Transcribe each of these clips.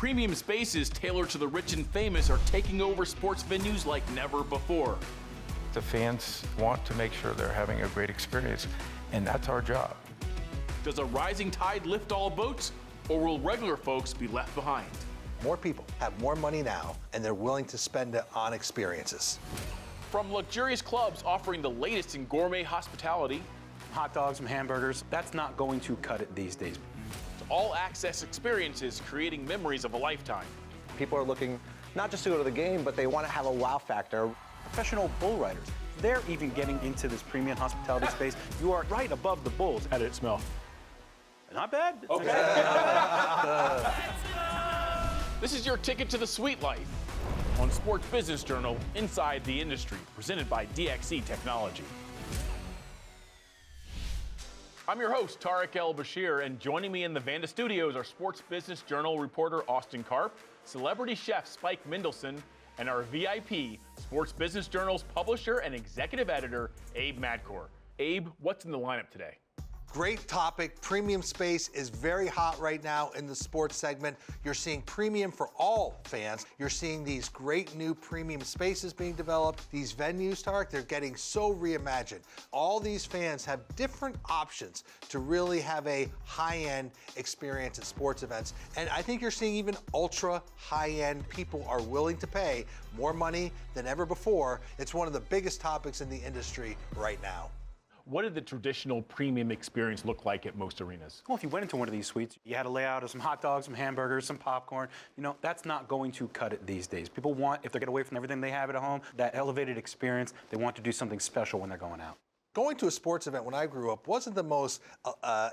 Premium spaces tailored to the rich and famous are taking over sports venues like never before. The fans want to make sure they're having a great experience, and that's our job. Does a rising tide lift all boats, or will regular folks be left behind? More people have more money now, and they're willing to spend it on experiences. From luxurious clubs offering the latest in gourmet hospitality, hot dogs and hamburgers, that's not going to cut it these days. to all-access experiences creating memories of a lifetime. People are looking not just to go to the game, but they want to have a wow factor. Professional bull riders, they're even getting into this premium hospitality space. You are right above the bulls. How did it smell? Not bad. Okay. This is your ticket to the sweet life on Sports Business Journal Inside the Industry, presented by DXC Technology. I'm your host, Tariq El-Bashir, and joining me in the Vanda studios are Sports Business Journal reporter Austin Karp, celebrity chef Spike Mendelsohn, and our VIP, Sports Business Journal's publisher and executive editor, Abe Madkour. Abe, what's in the lineup today? Great topic. Premium space is very hot right now in the sports segment. You're seeing premium for all fans. You're seeing these great new premium spaces being developed. These venues, Tarek, they're getting so reimagined. All these fans have different options to really have a high-end experience at sports events. And I think you're seeing even ultra high-end people are willing to pay more money than ever before. It's one of the biggest topics in the industry right now. What did the traditional premium experience look like at most arenas? Well, if you went into one of these suites, you had a layout of some hot dogs, some hamburgers, some popcorn. You know, that's not going to cut it these days. People want, if they're getting away from everything they have at home, that elevated experience, they want to do something special when they're going out. Going to a sports event when I grew up wasn't the most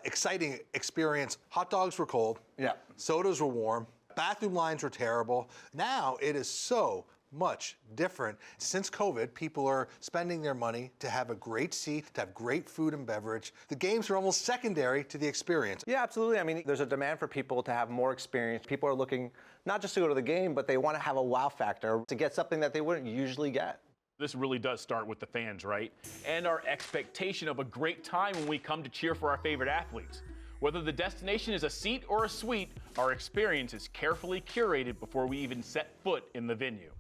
exciting experience. Hot dogs were cold. Yeah. Sodas were warm. Bathroom lines were terrible. Now it is so much different. Since COVID, people are spending their money to have a great seat, to have great food and beverage. The games are almost secondary to the experience. Yeah, absolutely. I mean, there's a demand for people to have more experience. People are looking not just to go to the game, but they want to have a wow factor to get something that they wouldn't usually get. This really does start with the fans, right? And our expectation of a great time when we come to cheer for our favorite athletes. Whether the destination is a seat or a suite, our experience is carefully curated before we even set foot in the venue.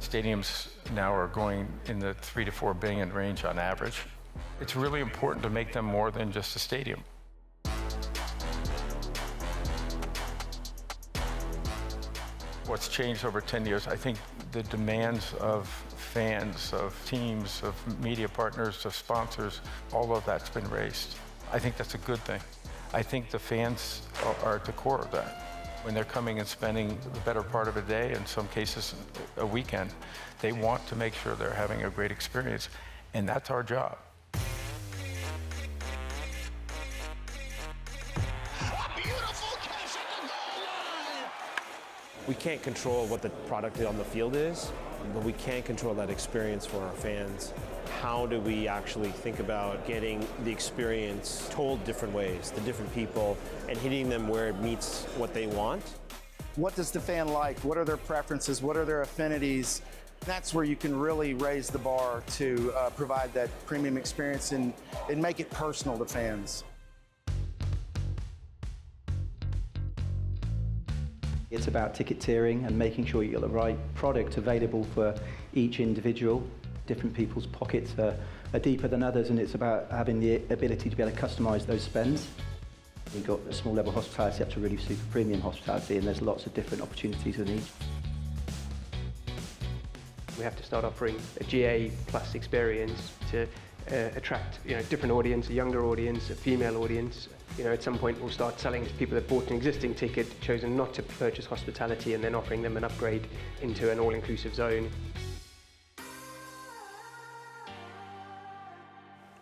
Stadiums now are going in the $3 to $4 billion range on average. It's really important to make them more than just a stadium. What's changed over 10 years, I think the demands of fans, of teams, of media partners, of sponsors, all of that's been raised. I think that's a good thing. I think the fans are at the core of that. When they're coming and spending the better part of a day, in some cases a weekend, they want to make sure they're having a great experience, and that's our job. We can't control what the product on the field is, but we can control that experience for our fans. How do we actually think about getting the experience told different ways to different people and hitting them where it meets what they want? What does the fan like? What are their preferences? What are their affinities? That's where you can really raise the bar to provide that premium experience and make it personal to fans. It's about ticket tiering and making sure you get the right product available for each individual. Different people's pockets are deeper than others, and it's about having the ability to be able to customise those spends. We've got a small level hospitality up to really super premium hospitality, and there's lots of different opportunities in each. We have to start offering a GA plus experience to attract different audience, a younger audience, a female audience. At some point we'll start selling to people that bought an existing ticket, chosen not to purchase hospitality, and then offering them an upgrade into an all-inclusive zone.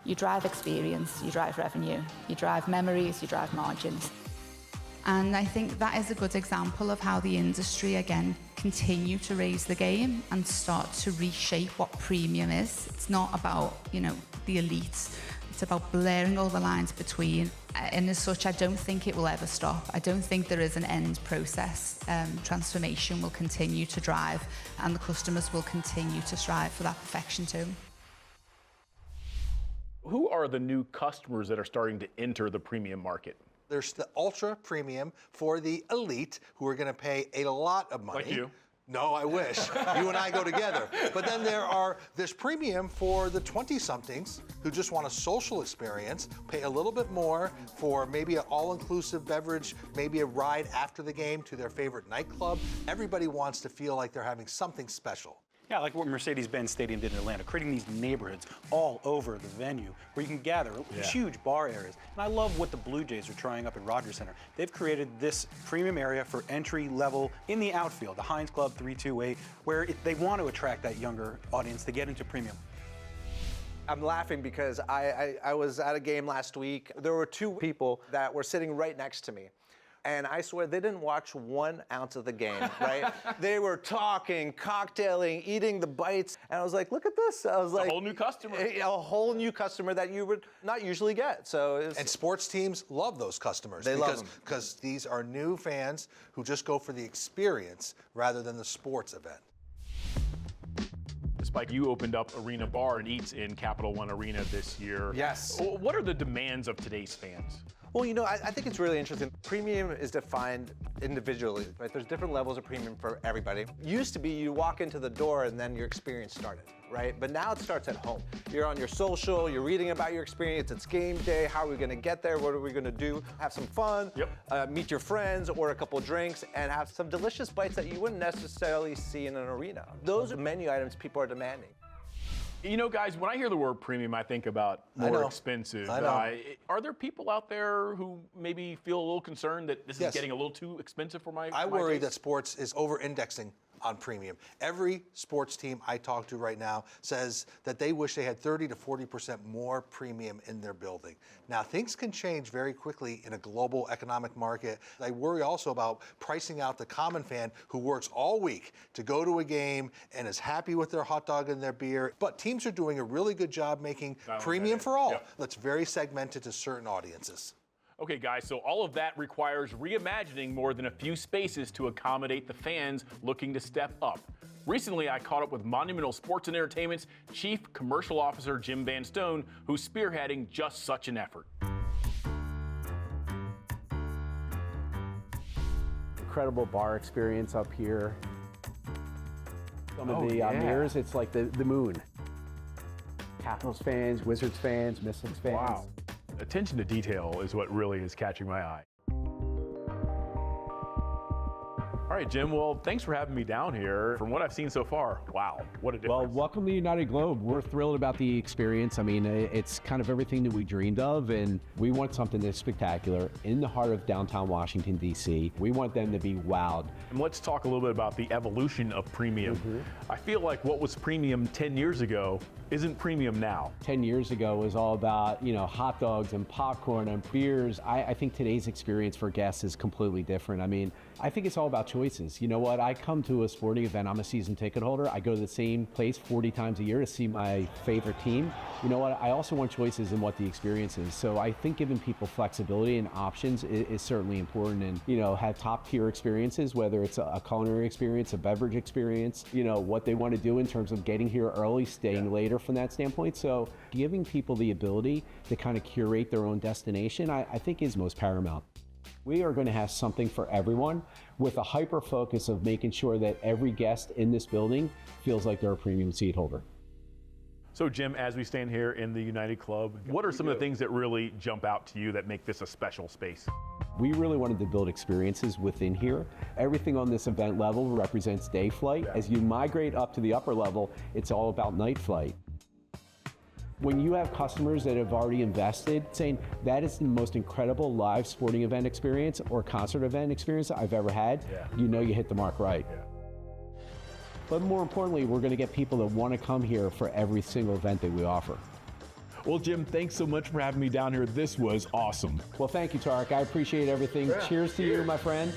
You drive experience, you drive revenue, you drive memories, you drive margins. And I think that is a good example of how the industry, again, continue to raise the game and start to reshape what premium is. It's not about, the elite. It's about blurring all the lines between. And as such, I don't think it will ever stop. I don't think there is an end process. Transformation will continue to drive, and the customers will continue to strive for that perfection too. Who are the new customers that are starting to enter the premium market? There's the ultra premium for the elite who are going to pay a lot of money. Like you. No, I wish. You and I go together. But then there's premium for the 20-somethings who just want a social experience, pay a little bit more for maybe an all-inclusive beverage, maybe a ride after the game to their favorite nightclub. Everybody wants to feel like they're having something special. Yeah, like what Mercedes-Benz Stadium did in Atlanta, creating these neighborhoods all over the venue where you can gather huge bar areas. And I love what the Blue Jays are trying up at Rogers Center. They've created this premium area for entry level in the outfield, the Heinz Club 328, where they want to attract that younger audience to get into premium. I'm laughing because I was at a game last week. There were two people that were sitting right next to me. And I swear they didn't watch 1 ounce of the game, right? They were talking, cocktailing, eating the bites. And I was like, look at this. I was like, a whole new customer. A whole new customer that you would not usually get. And sports teams love those customers. They love them. Because these are new fans who just go for the experience rather than the sports event. Spike, you opened up Arena Bar and Eats in Capital One Arena this year. Yes. What are the demands of today's fans? Well, you know, I think it's really interesting. Premium is defined individually, right? There's different levels of premium for everybody. Used to be you walk into the door and then your experience started, right? But now it starts at home. You're on your social, you're reading about your experience, it's game day, how are we gonna get there, what are we gonna do? Have some fun, meet your friends, order a couple drinks, and have some delicious bites that you wouldn't necessarily see in an arena. Those are menu items people are demanding. You know, guys, when I hear the word premium, I think about more expensive. I know. Are there people out there who maybe feel a little concerned that this is getting a little too expensive for my I worry taste? that sports is over-indexing on premium. Every sports team I talk to right now says that they wish they had 30 to 40% more premium in their building. Now, things can change very quickly in a global economic market. I worry also about pricing out the common fan who works all week to go to a game and is happy with their hot dog and their beer. But teams are doing a really good job making premium for all. That's very segmented to certain audiences. Okay, guys, so all of that requires reimagining more than a few spaces to accommodate the fans looking to step up. Recently, I caught up with Monumental Sports and Entertainment's Chief Commercial Officer, Jim Van Stone, who's spearheading just such an effort. Incredible bar experience up here. Some of the mirrors, it's like the moon. Capitals fans, Wizards fans, Mystics fans. Wow. Attention to detail is what really is catching my eye. All right, Jim, well, thanks for having me down here. From what I've seen so far, wow, what a difference. Well, welcome to United Globe. We're thrilled about the experience. I mean, it's kind of everything that we dreamed of, and we want something that's spectacular in the heart of downtown Washington, D.C. We want them to be wowed. And let's talk a little bit about the evolution of premium. I feel like what was premium 10 years ago isn't premium now. 10 years ago was all about, you know, hot dogs and popcorn and beers. I think today's experience for guests is completely different. I mean, I think it's all about choices. You know what? I come to a sporting event. I'm a season ticket holder. I go to the same place 40 times a year to see my favorite team. You know what? I also want choices in what the experience is. So I think giving people flexibility and options is certainly important, and, you know, have top tier experiences, whether it's a culinary experience, a beverage experience, you know, what they want to do in terms of getting here early, staying later from that standpoint. So giving people the ability to kind of curate their own destination, I think is most paramount. We are going to have something for everyone with a hyper focus of making sure that every guest in this building feels like they're a premium seat holder. So Jim, as we stand here in the United Club, what are some of the things that really jump out to you that make this a special space? We really wanted to build experiences within here. Everything on this event level represents day flight. As you migrate up to the upper level, it's all about night flight. When you have customers that have already invested, saying that is the most incredible live sporting event experience or concert event experience I've ever had, you know you hit the mark right. But more importantly, we're going to get people that want to come here for every single event that we offer. Well, Jim, thanks so much for having me down here. This was awesome. Well, thank you, Tarek. I appreciate everything. Cheers to you, my friend.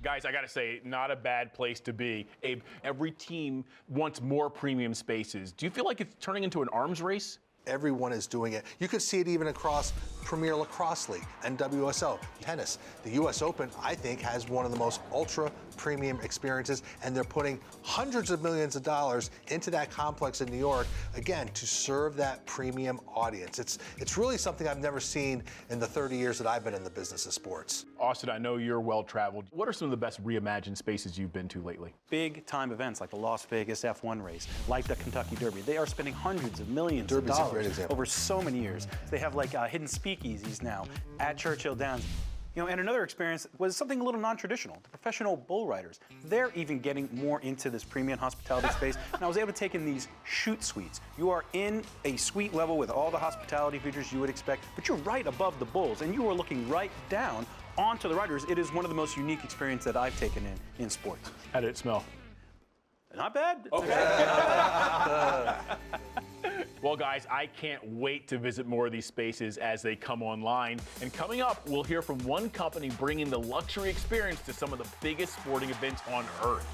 Guys, I got to say, not a bad place to be. Abe, every team wants more premium spaces. Do you feel like it's turning into an arms race? everyone is doing it. You could see it even across Premier Lacrosse League and WSL tennis. The US Open, I think, has one of the most ultra premium experiences, and they're putting hundreds of millions of dollars into that complex in New York, again, to serve that premium audience. It's really something I've never seen in the 30 years that I've been in the business of sports. Austin, I know you're well-traveled. What are some of the best reimagined spaces you've been to lately? Big time events like the Las Vegas F1 race, like the Kentucky Derby. They are spending hundreds of millions Derby's of a great dollars example. over so many years. They have like hidden speakeasies now at Churchill Downs. You know, and another experience was something a little non-traditional. The professional bull riders. They're even getting more into this premium hospitality space. And I was able to take in these shoot suites. You are in a suite level with all the hospitality features you would expect, but you're right above the bulls, and you are looking right down onto the riders. It is one of the most unique experiences that I've taken in sports. How did it smell? Not bad. Okay. Well, guys, I can't wait to visit more of these spaces as they come online. And coming up, we'll hear from one company bringing the luxury experience to some of the biggest sporting events on earth.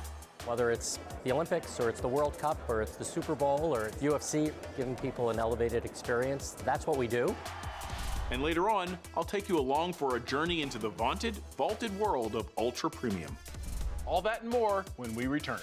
Whether it's the Olympics or it's the World Cup or it's the Super Bowl or it's UFC, giving people an elevated experience, that's what we do. And later on, I'll take you along for a journey into the vaulted world of ultra premium. All that and more when we return.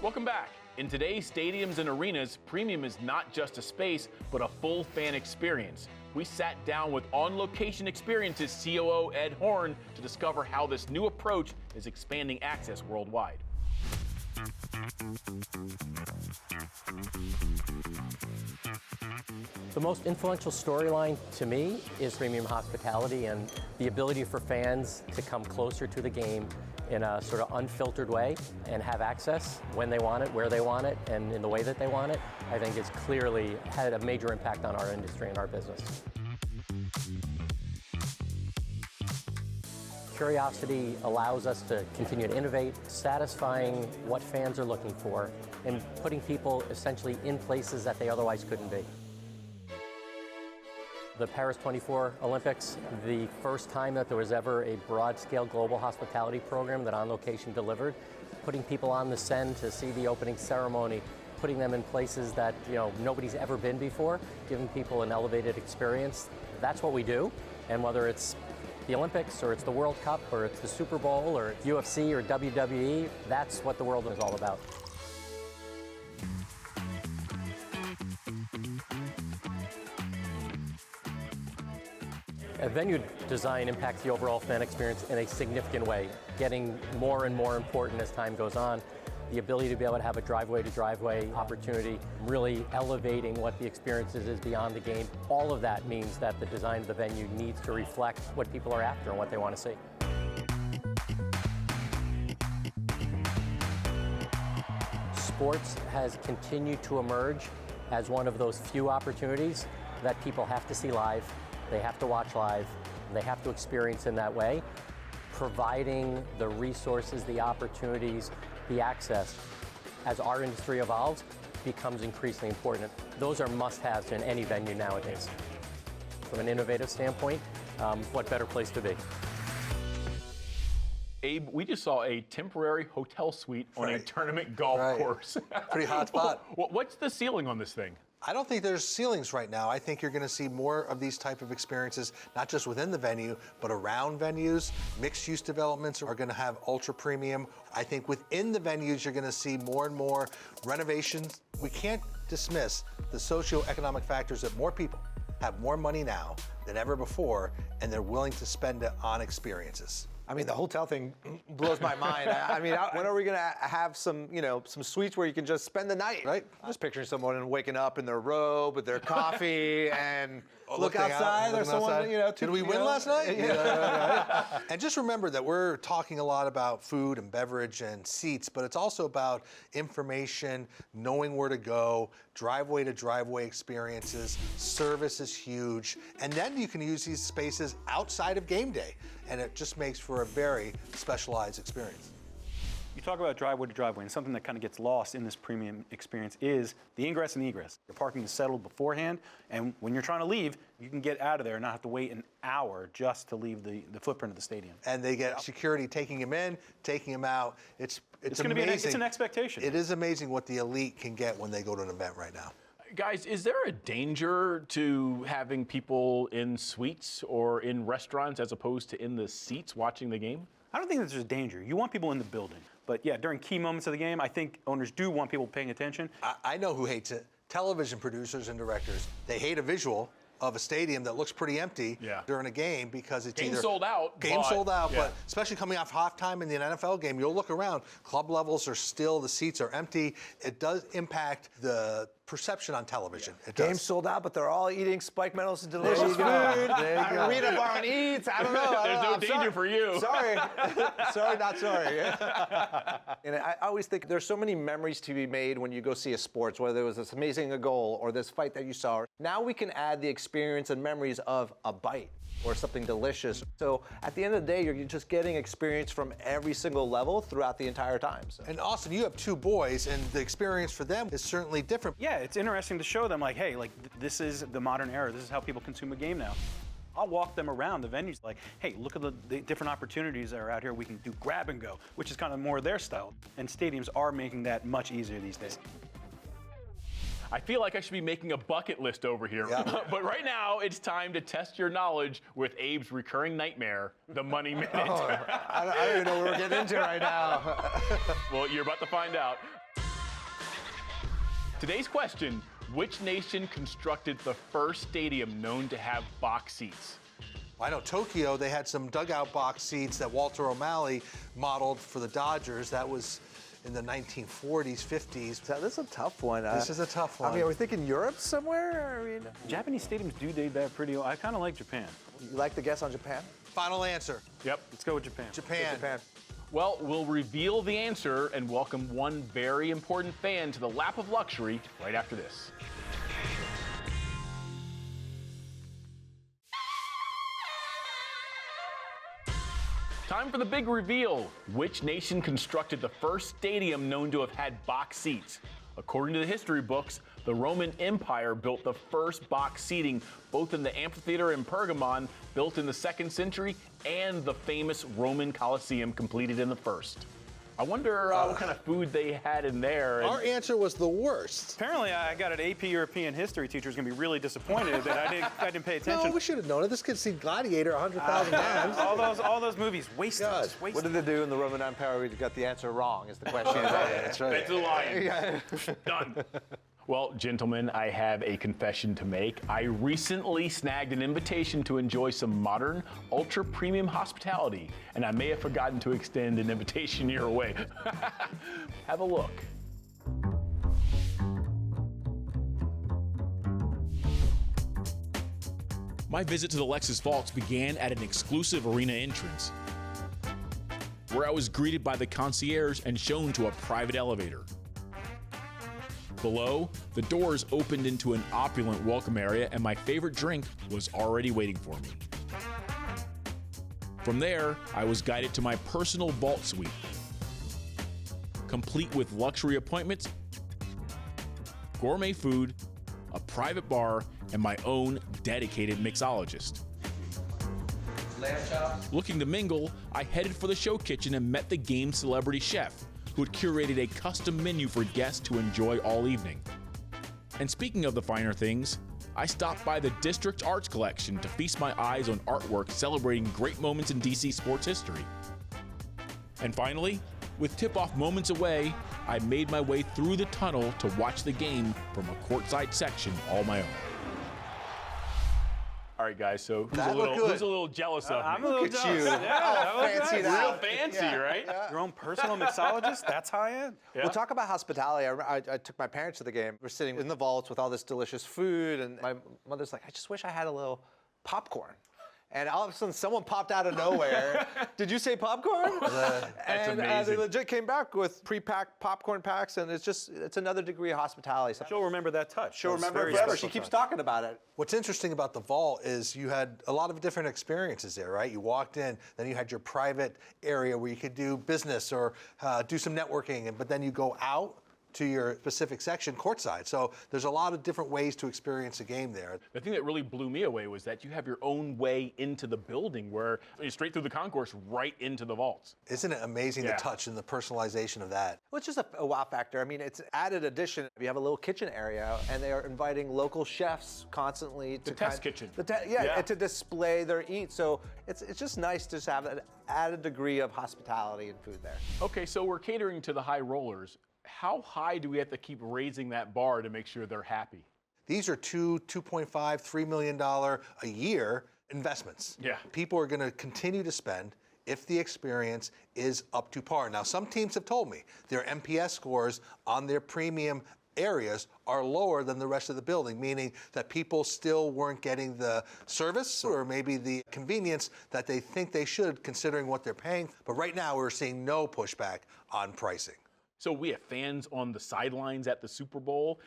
Welcome back. In today's stadiums and arenas, premium is not just a space, but a full fan experience. We sat down with On Location Experiences COO Ed Horne to discover how this new approach is expanding access worldwide. The most influential storyline to me is premium hospitality and the ability for fans to come closer to the game in a sort of unfiltered way and have access when they want it, where they want it, and in the way that they want it. I think it's clearly had a major impact on our industry and our business. Curiosity allows us to continue to innovate, satisfying what fans are looking for, and putting people essentially in places that they otherwise couldn't be. The Paris 24 Olympics, the first time that there was ever a broad-scale global hospitality program that On Location delivered, putting people on the Seine to see the opening ceremony, putting them in places that nobody's ever been before, giving people an elevated experience. That's what we do, and whether it's the Olympics or it's the World Cup or it's the Super Bowl or UFC or WWE, that's what the world is all about. Venue design impacts the overall fan experience in a significant way, getting more and more important as time goes on. The ability to be able to have a driveway-to-driveway opportunity, really elevating what the experience is beyond the game. All of that means that the design of the venue needs to reflect what people are after and what they want to see. Sports has continued to emerge as one of those few opportunities that people have to see live, they have to watch live, they have to experience in that way. Providing the resources, the opportunities, the access, as our industry evolves, becomes increasingly important. Those are must-haves in any venue nowadays. From an innovative standpoint, what better place to be? Abe, we just saw a temporary hotel suite on a tournament golf course. Pretty hot spot. What's the ceiling on this thing? I don't think there's ceilings right now. I think you're going to see more of these type of experiences, not just within the venue, but around venues. Mixed-use developments are going to have ultra premium. I think within the venues, you're going to see more and more renovations. We can't dismiss the socioeconomic factors that more people have more money now than ever before, and they're willing to spend it on experiences. I mean, the hotel thing blows my mind. I mean, when are we going to have some suites where you can just spend the night? Right. I'm just picturing someone waking up in their robe with their coffee and look outside. There's someone, Did we win last night? Yeah. And just remember that we're talking a lot about food and beverage and seats, but it's also about information, knowing where to go, driveway-to-driveway experiences. Service is huge. And then you can use these spaces outside of game day, and it just makes for a very specialized experience. You talk about driveway to driveway, and something that kind of gets lost in this premium experience is the ingress and egress. Your parking is settled beforehand, and when you're trying to leave, you can get out of there and not have to wait an hour just to leave the footprint of the stadium. And they get security taking them in, taking them out. It's It's going to be it's an expectation. It is amazing what the elite can get when they go to an event right now. Guys, is there a danger to having people in suites or in restaurants as opposed to in the seats watching the game? I don't think that there's a danger. You want people in the building. But yeah, during key moments of the game, I think owners do want people paying attention. I know who hates it. Television producers and directors. They hate a visual of a stadium that looks pretty empty during a game because it's game either sold out. But especially coming off halftime in the NFL game, you'll look around. Club levels are still, the seats are empty. It does impact the perception on television. It does. Game's sold out, but they're all eating Spike Mendelsohn delicious food. There you go. Rita Bar and Eats. I don't know. There's no danger for you. Sorry. Sorry, not sorry. And I always think there's so many memories to be made when you go see a sports, whether it was this amazing goal or this fight that you saw. Now we can add the experience and memories of a bite or something delicious. So at the end of the day, you're just getting experience from every single level throughout the entire time. So. And Austin, you have 2 boys, and the experience for them is certainly different. Yeah, it's interesting to show them, like, hey, like, this is the modern era. This is how people consume a game now. I'll walk them around the venues like, hey, look at the different opportunities that are out here. We can do grab and go, which is kind of more their style. And stadiums are making that much easier these days. I feel like I should be making a bucket list over here. Yeah. But right now, it's time to test your knowledge with Abe's recurring nightmare, the Money Minute. I don't even know what we're getting into right now. Well, you're about to find out. Today's question, which nation constructed the first stadium known to have box seats? I know Tokyo, they had some dugout box seats that Walter O'Malley modeled for the Dodgers. That was in the 1940s, 50s. So this is a tough one. This is a tough one. I mean, are we thinking Europe somewhere? I mean, Japanese stadiums do date that pretty well. I kind of like Japan. You like the guess on Japan? Final answer. Yep. Let's go with Japan. Japan. Well, we'll reveal the answer and welcome one very important fan to the lap of luxury right after this. Time for the big reveal. Which nation constructed the first stadium known to have had box seats? According to the history books, the Roman Empire built the first box seating, both in the amphitheater in Pergamon, built in the 2nd century, and the famous Roman Colosseum, completed in the 1st. I wonder what kind of food they had in there. Our answer was the worst. Apparently, I got an AP European history teacher who's going to be really disappointed that I didn't pay attention. No, we should have known it. This kid's seen Gladiator 100,000 times. All those movies, wasted. What did they do in the Roman Empire? We got the answer wrong, is the question. That's right. That's the line. Done. Well, gentlemen, I have a confession to make. I recently snagged an invitation to enjoy some modern, ultra-premium hospitality, and I may have forgotten to extend an invitation your way. Have a look. My visit to the Lexus Vaults began at an exclusive arena entrance, where I was greeted by the concierge and shown to a private elevator. Below, the doors opened into an opulent welcome area, and my favorite drink was already waiting for me. From there, I was guided to my personal vault suite, complete with luxury appointments, gourmet food, a private bar, and my own dedicated mixologist. Looking to mingle, I headed for the show kitchen and met the game's celebrity chef, who had curated a custom menu for guests to enjoy all evening. And speaking of the finer things, I stopped by the District Arts Collection to feast my eyes on artwork celebrating great moments in DC sports history. And finally, with tip-off moments away, I made my way through the tunnel to watch the game from a courtside section all my own. All right, guys, so who's a little jealous of me? I'm a little jealous. Fancy that. Real fancy, right? Yeah. Your own personal mixologist? That's high-end? Yeah. We'll talk about hospitality. I took my parents to the game. We're sitting in the vaults with all this delicious food, and my mother's like, I just wish I had a little popcorn. And all of a sudden, someone popped out of nowhere. Did you say popcorn? That's and amazing. they legit came back with pre-packed popcorn packs, and it's another degree of hospitality. She'll remember that touch. She'll remember it forever. She keeps talking about it. What's interesting about the vault is you had a lot of different experiences there, right? You walked in, then you had your private area where you could do business or do some networking, but then you go out to your specific section courtside. So there's a lot of different ways to experience a game there. The thing that really blew me away was that you have your own way into the building where you're straight through the concourse right into the vaults. Isn't it amazing the touch and the personalization of that? Well, it's just a wow factor. I mean, it's an added addition. You have a little kitchen area, and they are inviting local chefs constantly to test kitchen. And to display their eat. So it's just nice to have an added degree of hospitality and food there. Okay, so we're catering to the high rollers. How high do we have to keep raising that bar to make sure they're happy? These are $2.5, $3 million a year investments. Yeah. People are going to continue to spend if the experience is up to par. Now, some teams have told me their NPS scores on their premium areas are lower than the rest of the building, meaning that people still weren't getting the service or maybe the convenience that they think they should, considering what they're paying. But right now, we're seeing no pushback on pricing. So we have fans on the sidelines at the Super Bowl,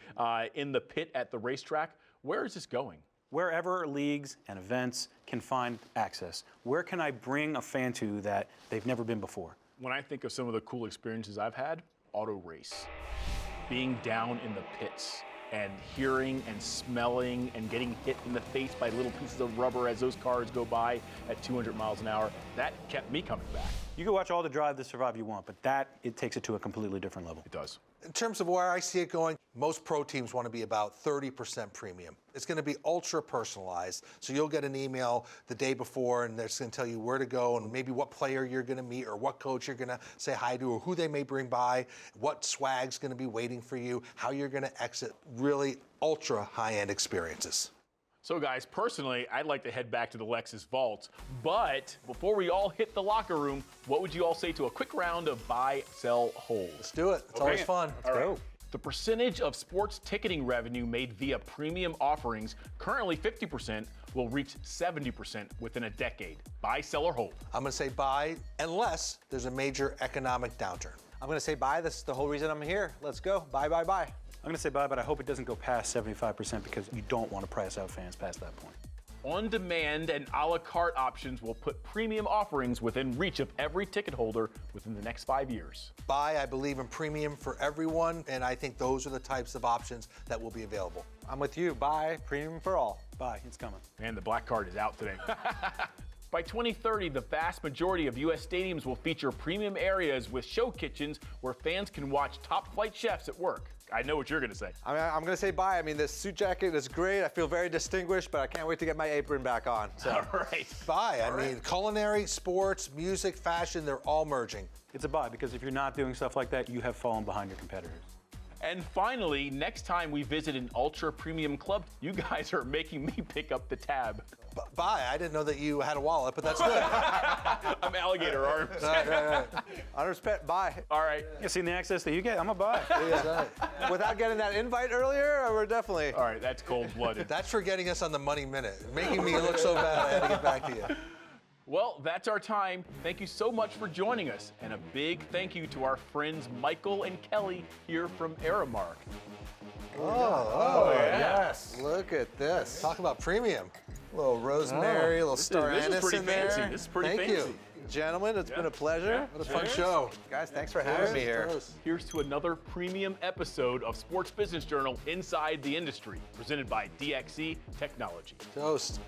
in the pit at the racetrack. Where is this going? Wherever leagues and events can find access. Where can I bring a fan to that they've never been before? When I think of some of the cool experiences I've had, auto race. Being down in the pits and hearing and smelling and getting hit in the face by little pieces of rubber as those cars go by at 200 miles an hour, that kept me coming back. You can watch all the Drive to Survive you want, but it takes it to a completely different level. It does. In terms of where I see it going, most pro teams want to be about 30% premium. It's going to be ultra personalized. So you'll get an email the day before and it's going to tell you where to go and maybe what player you're going to meet or what coach you're going to say hi to or who they may bring by, what swag's going to be waiting for you, how you're going to exit. Really ultra high-end experiences. So guys, personally, I'd like to head back to the Lexus vaults, but before we all hit the locker room, what would you all say to a quick round of buy, sell, hold? Let's do it. It's always fun. Let's go. The percentage of sports ticketing revenue made via premium offerings, currently 50%, will reach 70% within a decade. Buy, sell, or hold? I'm going to say buy unless there's a major economic downturn. I'm going to say buy. This is the whole reason I'm here. Let's go. Buy, buy, buy. I'm going to say buy, but I hope it doesn't go past 75% because you don't want to price out fans past that point. On-demand and a la carte options will put premium offerings within reach of every ticket holder within the next 5 years. Buy, I believe in premium for everyone, and I think those are the types of options that will be available. I'm with you. Buy, premium for all. Buy, it's coming. And the black card is out today. By 2030, the vast majority of U.S. stadiums will feature premium areas with show kitchens where fans can watch top-flight chefs at work. I know what you're going to say. I'm going to say buy. I mean, this suit jacket is great. I feel very distinguished, but I can't wait to get my apron back on. So. All right. Buy. I mean, culinary, sports, music, fashion, they're all merging. It's a buy because if you're not doing stuff like that, you have fallen behind your competitors. And finally, next time we visit an ultra premium club, you guys are making me pick up the tab. Buy. I didn't know that you had a wallet, but that's good. I'm alligator arms. Right. I respect buy. All right. You seen the access that you get? I'm a buy. Without getting that invite earlier, we're definitely. All right, that's cold-blooded. That's for getting us on the money minute. Making me look so bad, I had to get back to you. Well, that's our time. Thank you so much for joining us. And a big thank you to our friends Michael and Kelly here from Aramark. Oh, yes. Look at this. Talk about premium. A little rosemary, a little star anise in there. This is pretty Thank fancy. you. Gentlemen, it's been a pleasure. What a fun show. Guys, thanks for having me here. Here's to another premium episode of Sports Business Journal Inside the Industry, presented by DXC Technology. Toast.